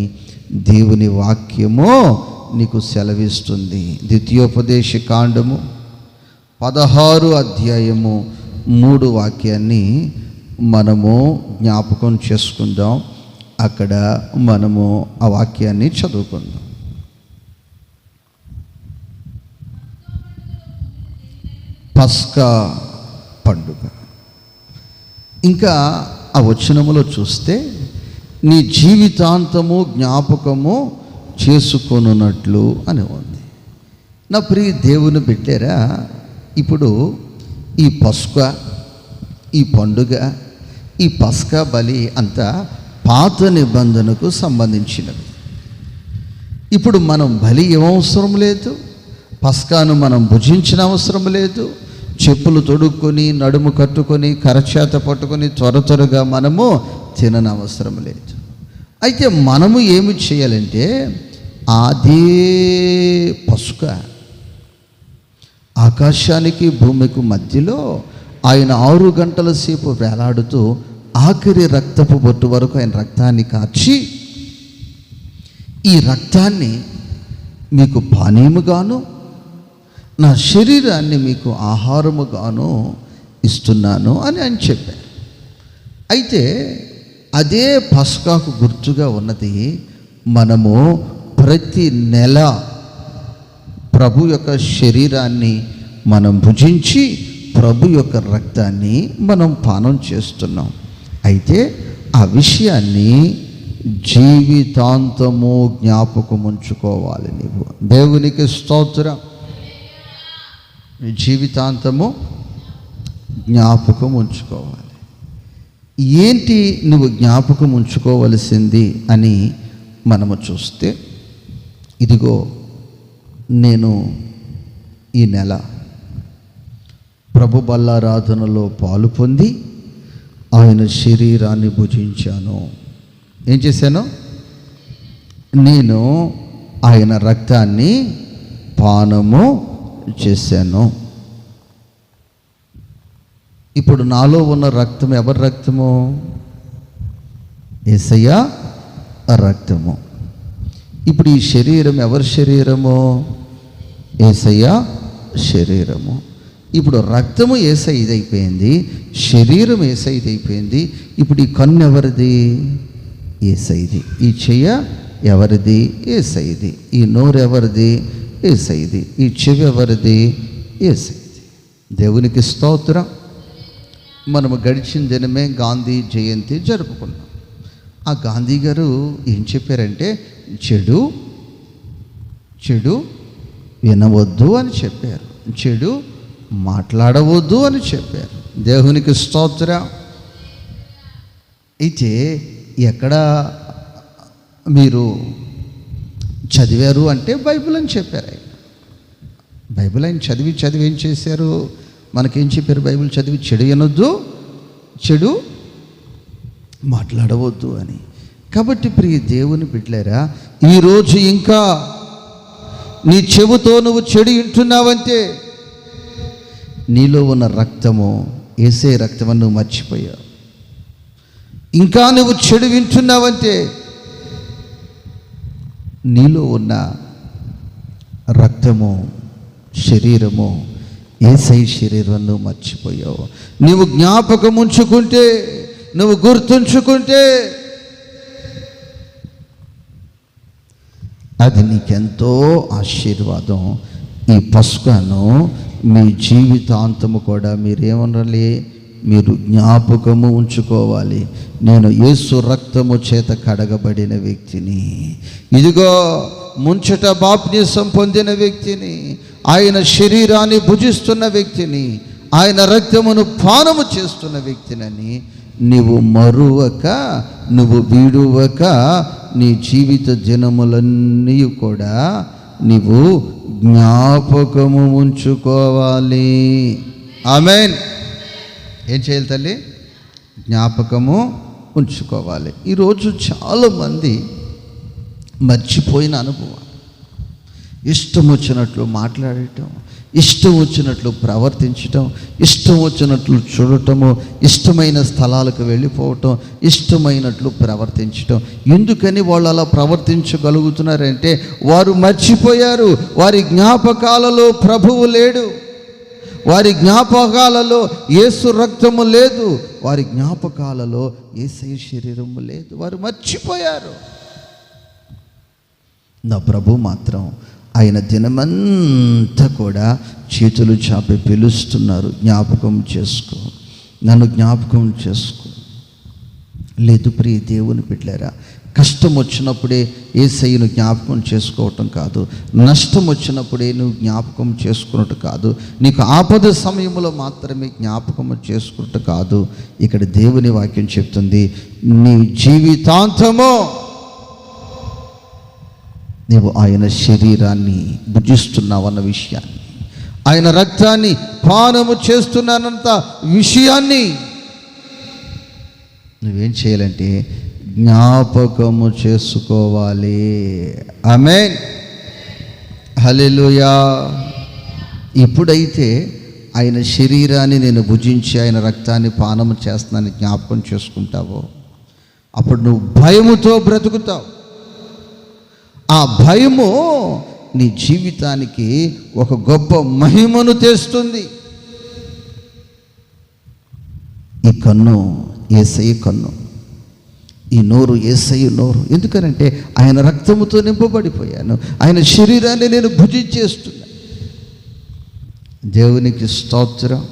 Speaker 3: దేవుని వాక్యము నీకు సెలవిస్తుంది. ద్వితీయోపదేశ కాండము 16 అధ్యాయము 3 వాక్యాన్ని మనము జ్ఞాపకం చేసుకుందాం. అక్కడ మనము ఆ వాక్యాన్ని చదువుకుందాం. పస్కా పండుగ. ఇంకా ఆ వచనములో చూస్తే నీ జీవితాంతము జ్ఞాపకము చేసుకొనున్నట్లు అని ఉంది. నా ప్రియ దేవుని బిడ్డరా, ఇప్పుడు ఈ పస్కా, ఈ పండుగ, ఈ పస్కా బలి అంతా పాత నిబంధనకు సంబంధించినది. ఇప్పుడు మనం బలి ఏమవసరం లేదు, పస్కాను మనం భుజించిన అవసరం లేదు, చెప్పులు తొడుక్కొని నడుము కట్టుకొని కరచేత పట్టుకొని త్వరగా మనము తిననవసరం లేదు. అయితే మనము ఏమి చేయాలంటే అదే పస్కా ఆకాశానికి భూమికి మధ్యలో ఆయన 6 గంటల సేపు వేలాడుతూ ఆఖరి రక్తపు బొట్టు వరకు ఆయన రక్తాన్ని కార్చి, ఈ రక్తాన్ని మీకు పానీయముగాను నా శరీరాన్ని మీకు ఆహారముగాను ఇస్తున్నాను అని ఆయన చెప్పారు. అయితే అదే పస్కాకు గుర్తుగా ఉన్నది, మనము ప్రతి నెల ప్రభు యొక్క శరీరాన్ని మనం భుజించి ప్రభు యొక్క రక్తాన్ని మనం పానం చేస్తున్నాం. అయితే ఆ విషయాన్ని జీవితాంతము జ్ఞాపకం ఉంచుకోవాలి. నీవు దేవునికి స్తోత్రం. జీవితాంతము జ్ఞాపకం ఉంచుకోవాలి. ఏంటి నువ్వు జ్ఞాపకం ఉంచుకోవలసింది అని మనము చూస్తే, ఇదిగో నేను ఈ నెల ప్రభు బల్లారాధనలో పాలు పొంది ఆయన శరీరాన్ని భుజించాను. ఏం చేశాను? నేను ఆయన రక్తాన్ని పానము చేశాను. ఇప్పుడు నాలో ఉన్న రక్తం ఎవరి రక్తము? యేసయ్య రక్తము. ఇప్పుడు ఈ శరీరం ఎవరి శరీరము? యేసయ్య శరీరము. ఇప్పుడు రక్తము యేసయ్య ఇదైపోయింది, శరీరం యేసయ్య ఇదైపోయింది. ఇప్పుడు ఈ కన్ను ఎవరిది? యేసయ్యది. ఈ చెయ్య ఎవరిది? యేసయ్యది. ఈ నోరు ఎవరిది? యేసయ్యది. ఈ చెవి ఎవరిది? యేసయ్యది. దేవునికి స్తోత్రం. మనము గడిచిన దినమే గాంధీ జయంతి జరుపుకున్నాం. ఆ గాంధీ గారు ఏం చెప్పారంటే, చెడు వినవద్దు అని చెప్పారు, చెడు మాట్లాడవద్దు అని చెప్పారు. దేవునికి స్తోత్రం. అయితే ఎక్కడ మీరు చదివారు అంటే బైబిల్ అని చెప్పారు. బైబిల్ ఆయన చదివి ఏం చేశారు? మనకేం చెప్పారు? బైబిల్ చదివి చెడు వినొద్దు, చెడు మాట్లాడవద్దు అని. కాబట్టి ప్రియ దేవుని బిడ్డలారా, ఈరోజు ఇంకా నీ చెవుతో నువ్వు చెడు వింటున్నావంటే నీలో ఉన్న రక్తము యేసే రక్తమని నువ్వు మర్చిపోయావు. ఇంకా నువ్వు చెడు వింటున్నావంటే నీలో ఉన్న రక్తము శరీరము యేసయ్య శరీరం నువ్వు మర్చిపోయావు. నువ్వు జ్ఞాపకం ఉంచుకుంటే, నువ్వు గుర్తుంచుకుంటే అది నీకెంతో ఆశీర్వాదం. ఈ పస్కాను మీ జీవితాంతము కూడా మీరేమనాలి, మీరు జ్ఞాపకము ఉంచుకోవాలి. నేను యేసు రక్తము చేత కడగబడిన వ్యక్తిని, ఇదిగో ముంచట బాప్తిసం పొందిన వ్యక్తిని, ఆయన శరీరాన్ని భుజిస్తున్న వ్యక్తిని, ఆయన రక్తమును పానము చేస్తున్న వ్యక్తినని నువ్వు మరువక, నువ్వు వీడువక నీ జీవిత దినములన్నీ కూడా నీవు జ్ఞాపకము ఉంచుకోవాలి. ఆమేన్. ఏం చేయాలి తల్లి? జ్ఞాపకము ఉంచుకోవాలి. ఈరోజు చాలామంది మర్చిపోయిన అనుభవం, ఇష్టం వచ్చినట్లు మాట్లాడటం, ఇష్టం వచ్చినట్లు ప్రవర్తించటం, ఇష్టం వచ్చినట్లు చూడటము, ఇష్టమైన స్థలాలకు వెళ్ళిపోవటం, ఇష్టమైనట్లు ప్రవర్తించటం. ఎందుకని వాళ్ళు అలా ప్రవర్తించగలుగుతున్నారంటే వారు మర్చిపోయారు. వారి జ్ఞాపకాలలో ప్రభువు లేడు, వారి జ్ఞాపకాలలో యేసు రక్తము లేదు, వారి జ్ఞాపకాలలో యేసయ్య శరీరము లేదు. వారు మర్చిపోయారు. నా ప్రభు మాత్రం ఆయన దినమంతా కూడా చేతులు చాపి పిలుస్తున్నారు, జ్ఞాపకం చేసుకో, నన్ను జ్ఞాపకం చేసుకో. లేదు ప్రియ దేవుని బిడ్డలారా, కష్టం వచ్చినప్పుడే యేసయ్యను జ్ఞాపకం చేసుకోవటం కాదు, నష్టం వచ్చినప్పుడే నువ్వు జ్ఞాపకం చేసుకున్నట్టు కాదు, నీకు ఆపద సమయంలో మాత్రమే జ్ఞాపకం చేసుకున్నట్టు కాదు. ఇక్కడ దేవుని వాక్యం చెప్తుంది, నీ జీవితాంతమో నీవు ఆయన శరీరాన్ని భుజిస్తున్నావన్న విషయాన్ని, ఆయన రక్తాన్ని పానము చేస్తున్నానంత విషయాన్ని నువ్వేం చేయాలంటే జ్ఞాపకము చేసుకోవాలి. ఆమేన్. హల్లెలూయా. ఇప్పుడైతే ఆయన శరీరాన్ని నేను భుజించి ఆయన రక్తాన్ని పానము చేస్తున్నానని జ్ఞాపకం చేసుకుంటావో అప్పుడు నువ్వు భయముతో బ్రతుకుతావు. ఆ భయము నీ జీవితానికి ఒక గొప్ప మహిమను తెస్తుంది. ఈ కన్ను యేసయ్య కన్ను, ఈ నోరు యేసయ్య నోరు. ఎందుకనంటే ఆయన రక్తముతో నింపబడిపోయాను, ఆయన శరీరాన్ని నేను భుజించేస్తున్నా. దేవునికి స్తోత్రం.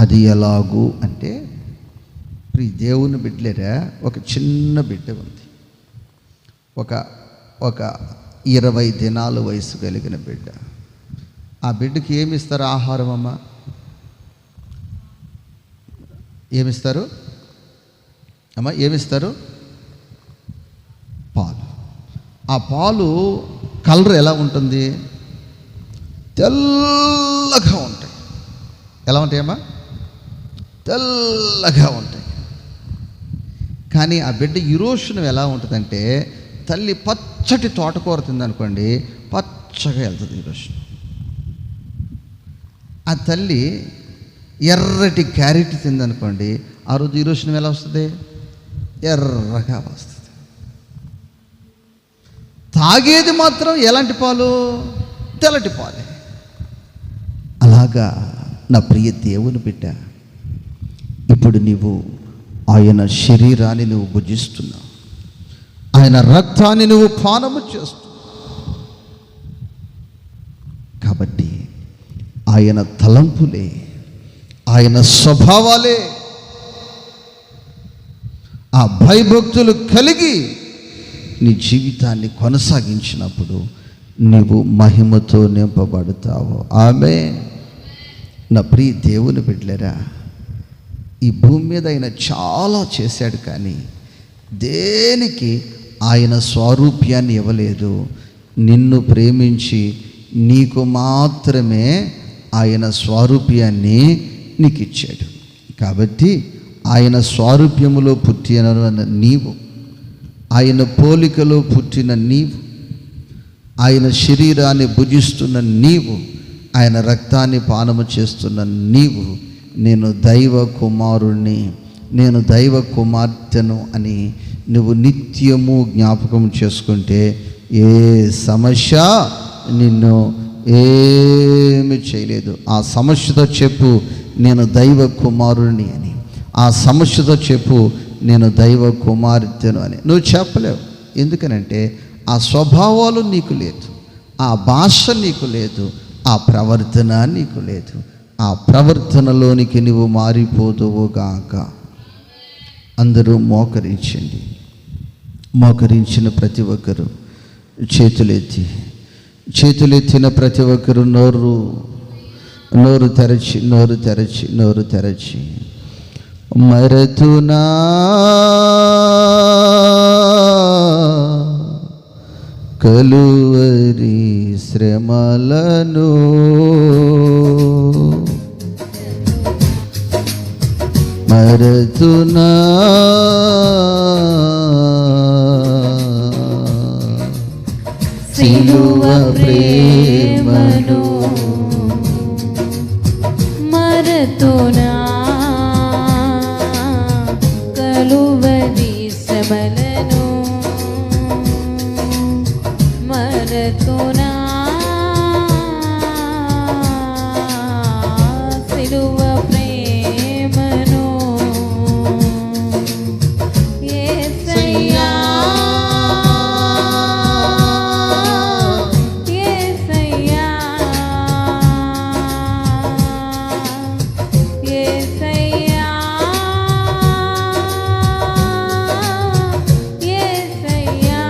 Speaker 3: అది ఎలాగూ అంటే ప్రియ దేవుని బిడ్డలేరా, ఒక చిన్న బిడ్డ ఉంది, ఒక 20 దినాల వయసు కలిగిన బిడ్డ. ఆ బిడ్డకి ఏమిస్తారు ఆహారం? అమ్మ ఏమిస్తారు? అమ్మ ఏమిస్తారు? పాలు. ఆ పాలు కలర్ ఎలా ఉంటుంది? తెల్లగా ఉంటాయి. ఎలా ఉంటాయమ్మా? తెల్లగా ఉంటాయి. కానీ ఆ బిడ్డ ఈరోజున ఎలా ఉంటుందంటే, తల్లి పచ్చటి తోటకూర తిందనుకోండి, పచ్చగా వెళ్తుంది ఈరోజు. ఆ తల్లి ఎర్రటి క్యారెట్ తిందనుకోండి, ఆ రోజు ఈరోజు ఎలా వస్తుంది? ఎర్రగా వస్తుంది. తాగేది మాత్రం ఎలాంటి పాలు? తెల్లటి పాలే. అలాగా నా ప్రియ దేవుని బిడ్డ, ఇప్పుడు నీవు ఆయన శరీరాన్ని నువ్వు భుజిస్తున్నావు, ఆయన రక్తాన్ని నువ్వు పానము చేస్తున్నావు. కాబట్టి ఆయన తలంపులే, ఆయన స్వభావాలే, ఆ భయభక్తులు కలిగి నీ జీవితాన్ని కొనసాగించినప్పుడు నీవు మహిమతో నింపబడతావు. ఆమేన్. నా ప్రియ దేవుని బిడ్డలారా, ఈ భూమి మీద ఆయన చాలా చేశాడు, కానీ దేనికి ఆయన స్వారూప్యాన్ని ఇవ్వలేదు. నిన్ను ప్రేమించి నీకు మాత్రమే ఆయన స్వారూప్యాన్ని నీకు ఇచ్చాడు. కాబట్టి ఆయన స్వారూప్యములో పుట్టిన నీవు ఆయన పోలికలో పుట్టిన నీవు, ఆయన శరీరాన్ని భుజిస్తున్న నీవు, ఆయన రక్తాన్ని పానము చేస్తున్న నీవు, నేను దైవ కుమారుణ్ణి, నేను దైవ కుమార్తెను అని నువ్వు నిత్యము జ్ఞాపకం చేసుకుంటే ఏ సమస్య నిన్ను ఏమి చేయలేదు. ఆ సమస్యతో చెప్పు, నేను దైవ కుమారుణ్ణి అని. ఆ సమస్యతో చెప్పు, నేను దైవ కుమార్తెను అని. నువ్వు చెప్పలేవు. ఎందుకనంటే ఆ స్వభావాలు నీకు లేదు, ఆ భాష నీకు లేదు, ఆ ప్రవర్తన నీకు లేదు. ఆ ప్రవర్తనలోనికి నువ్వు మారిపోదువుగాక. అందరూ మోకరించండి. మోకరించిన ప్రతి ఒక్కరు చేతులెత్తిన ప్రతి ఒక్కరు నోరు తెరచి మరతునా కలువరి శ్రమలను, మరతునా సిలువ ప్రేమను,
Speaker 4: మరతునా కలువరి శ్రమలను, మరతునా సిలువ ప్రేమను. యేసయ్యా యేసయ్యా యేసయ్యా యేసయ్యా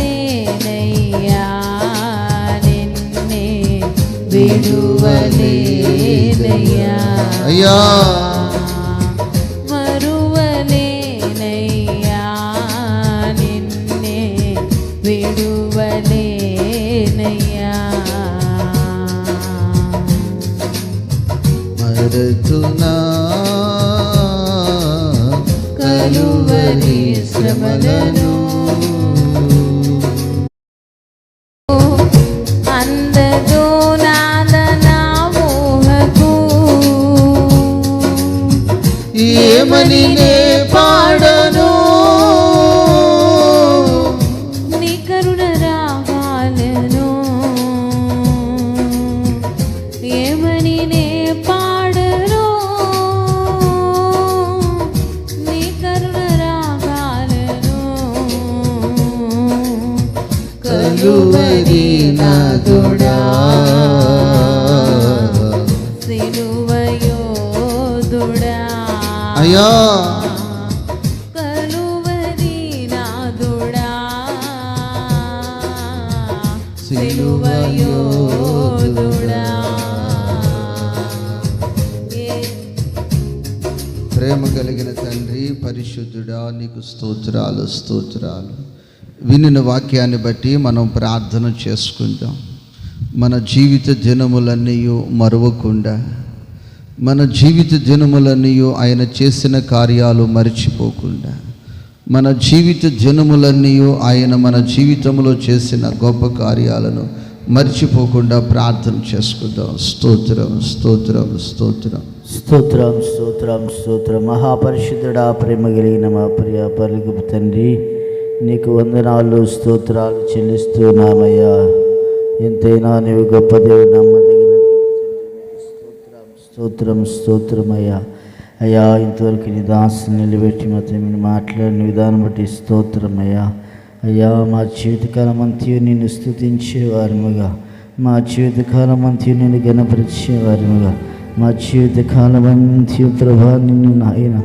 Speaker 4: మరువలేనయ్యా నిన్నే విడువలేనయ్యా
Speaker 3: అయ్యా
Speaker 4: మరువలేనయ్యా నిన్నే విడువలేనయ్యా.
Speaker 3: మరతునా కలువరి శ్రమలను,
Speaker 4: అందదో నాదన మోహకు
Speaker 3: ఏమని నే పాడను,
Speaker 4: నీ కరుణ రాగాలను, ఏమని నే పాడను, నీ కరుణ రాగాలను.
Speaker 3: కలువరి నాదుడా
Speaker 4: సిలువయోధుడా
Speaker 3: అయ్యా,
Speaker 4: కలువరి నాదుడా
Speaker 3: సిలువయోధుడా. ప్రేమ కలిగిన తండ్రి, పరిశుద్ధుడా, నీకు స్తోత్రాలు. వినిన వాక్యాన్ని బట్టి మనం ప్రార్థన చేసుకుందాం. మన జీవిత దినములన్నీ మరువకుండా, మన జీవిత దినములన్నీ ఆయన చేసిన కార్యాలు మర్చిపోకుండా, మన జీవిత దినములన్నీ ఆయన మన జీవితంలో చేసిన గొప్ప కార్యాలను మర్చిపోకుండా ప్రార్థన చేసుకుందాం.
Speaker 5: స్తోత్రం. మహాపరిశుద్ధుడా, ప్రేమ కలిగిన మా ప్రియ పరలోకపు తండ్రి, నీకు వందనాలు స్తోత్రాలు చెల్లిస్తున్నామయ్యా. ఎంతైనా నీవు గొప్ప దేవుడు, నమ్మదగిన స్తోత్రమయ్యా. అయ్యా, ఇంతవరకు నీ దాసుని నిలబెట్టి మాతో మాట్లాడిన విధానం బట్టి స్తోత్రమయ్యా. అయ్యా, మా జీవితకాలం అంతయు నిన్ను స్తుతించేవారముగా, మా జీవితకాలం అంతయు నిన్ను గణపరిచేవారముగా, మా జీవితకాలం అంతయు ప్రభా నిన్ను నాయన